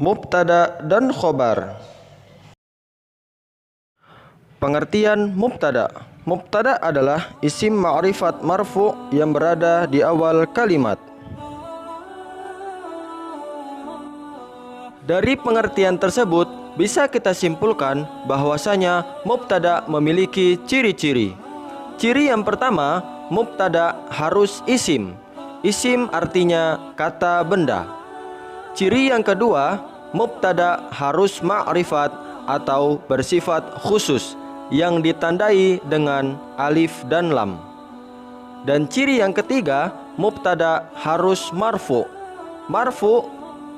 Mubtada dan khobar. Pengertian mubtada. Mubtada adalah isim ma'rifat marfu yang berada di awal kalimat. Dari pengertian tersebut bisa kita simpulkan bahwasanya mubtada memiliki ciri-ciri. Ciri yang pertama, mubtada harus isim. Isim artinya kata benda. Ciri yang kedua, mubtada harus ma'rifat atau bersifat khusus yang ditandai dengan alif dan lam. Dan ciri yang ketiga, mubtada harus marfu. Marfu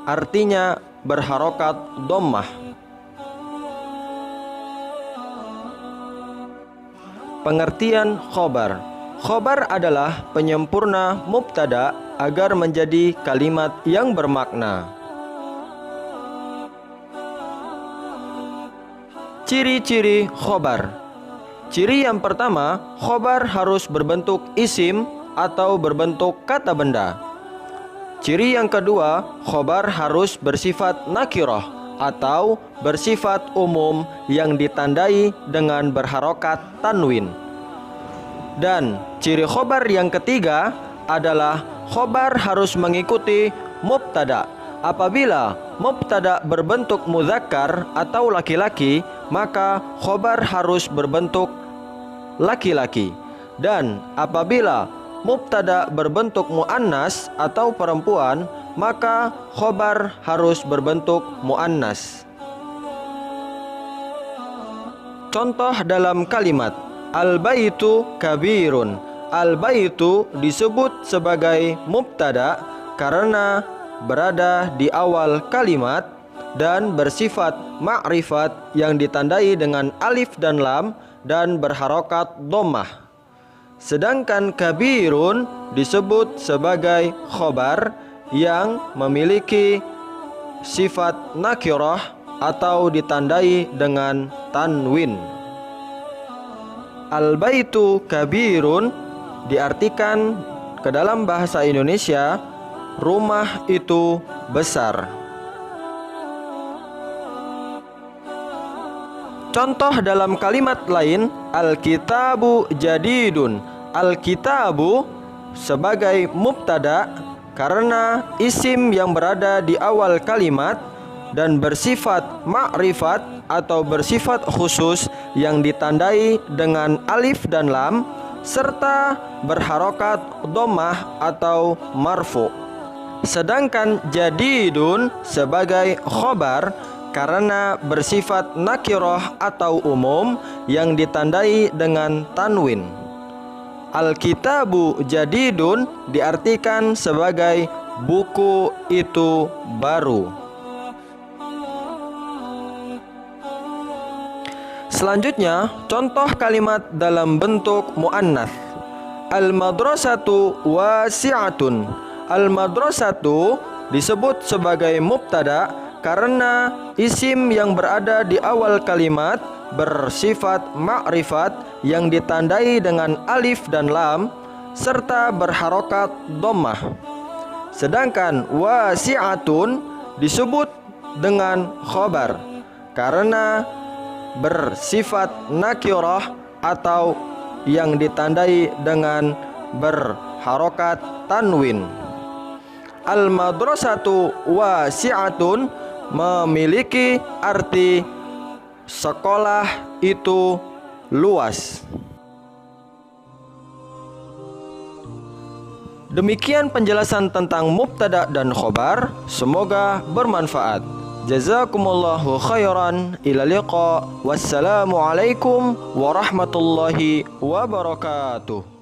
artinya berharokat dhammah. Pengertian khobar. Khobar adalah penyempurna mubtada agar menjadi kalimat yang bermakna. Ciri-ciri khobar. Ciri yang pertama, khobar harus berbentuk isim atau berbentuk kata benda. Ciri yang kedua, khobar harus bersifat nakirah atau bersifat umum yang ditandai dengan berharokat tanwin. Dan ciri khobar yang ketiga adalah khobar harus mengikuti mubtada. Apabila mubtada berbentuk mudzakkar atau laki-laki, maka khobar harus berbentuk laki-laki. Dan apabila mubtada berbentuk muannas atau perempuan, maka khobar harus berbentuk muannas. Contoh dalam kalimat al-baitu kabirun. Al-baitu disebut sebagai mubtada karena berada di awal kalimat dan bersifat ma'rifat yang ditandai dengan alif dan lam dan berharokat dhammah. Sedangkan kabirun disebut sebagai khobar yang memiliki sifat nakirah atau ditandai dengan tanwin. Al-baitu kabirun diartikan ke dalam bahasa Indonesia, rumah itu besar. Contoh dalam kalimat lain, al-kitabu jadidun. Al-kitabu sebagai mubtada karena isim yang berada di awal kalimat dan bersifat ma'rifat atau bersifat khusus yang ditandai dengan alif dan lam serta berharokat dhammah atau marfu. Sedangkan jadidun sebagai khobar karena bersifat nakirah atau umum yang ditandai dengan tanwin. Al-kitabu jadidun diartikan sebagai buku itu baru. Selanjutnya, contoh kalimat dalam bentuk muannats. Al-madrasatu wasi'atun. Al-madrasatu disebut sebagai mubtada karena isim yang berada di awal kalimat bersifat ma'rifat yang ditandai dengan alif dan lam serta berharokat dhammah. Sedangkan wasi'atun disebut dengan khobar karena bersifat nakirah atau yang ditandai dengan berharokat tanwin. Al-madrasatu wasi'atun memiliki arti sekolah itu luas. Demikian penjelasan tentang mubtada dan khobar. Semoga bermanfaat. Jazakumullahu khairan. Ila liqa. Wassalamualaikum warahmatullahi wabarakatuh.